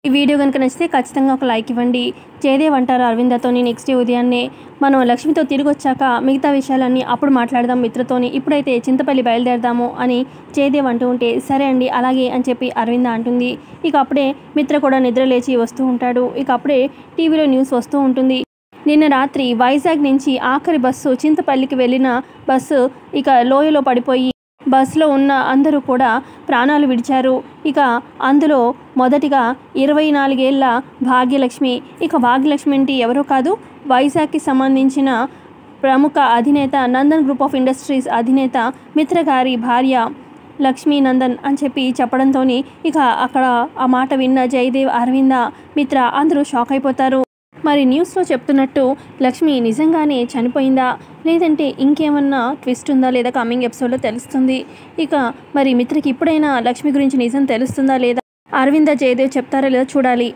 ఈ వీడియో కనుక నచ్చితే ఖచ్చితంగా ఒక లైక్ ఇవ్వండి. జయదేవ్ అంటారు అరవిందతోని నెక్స్ట్ డే ఉదయాన్నే, మనం లక్ష్మితో తిరిగి వచ్చాక మిగతా విషయాలన్నీ అప్పుడు మాట్లాడదాం మిత్రతోని, ఇప్పుడైతే చింతపల్లి బయలుదేరదాము అని జయదేవ్ అంటూ ఉంటే, సరే అండి అలాగే అని చెప్పి అరవింద అంటుంది. ఇక అప్పుడే మిత్ర కూడా నిద్ర లేచి వస్తూ ఉంటాడు. ఇక అప్పుడే టీవీలో న్యూస్ వస్తూ ఉంటుంది. నిన్న రాత్రి వైజాగ్ నుంచి ఆఖరి బస్సు చింతపల్లికి వెళ్ళిన బస్సు ఇక లోయలో పడిపోయి బస్సులో ఉన్న అందరూ కూడా ప్రాణాలు విడిచారు. ఇక అందులో మొదటిగా 24 ఏళ్ల భాగ్యలక్ష్మి. ఇక భాగ్యలక్ష్మి అంటే ఎవరో కాదు, వైజాగ్కి సంబంధించిన ప్రముఖ అధినేత నందన్ గ్రూప్ ఆఫ్ ఇండస్ట్రీస్ అధినేత మిత్ర గారి భార్య లక్ష్మీ నందన్ అని చెప్పి చెప్పడంతో ఇక అక్కడ ఆ మాట విన్న జయదేవ్, అరవింద, మిత్ర అందరూ షాక్ అయిపోతారు. మరి న్యూస్లో చెప్తున్నట్టు లక్ష్మి నిజంగానే చనిపోయిందా, లేదంటే ఇంకేమన్నా ట్విస్ట్ ఉందా లేదా కమింగ్ ఎపిసోడ్లో తెలుస్తుంది. ఇక మరి మిత్రకి ఇప్పుడైనా లక్ష్మి గురించి నిజం తెలుస్తుందా లేదా, అరవింద జయదేవ్ చెప్తారా లేదా చూడాలి.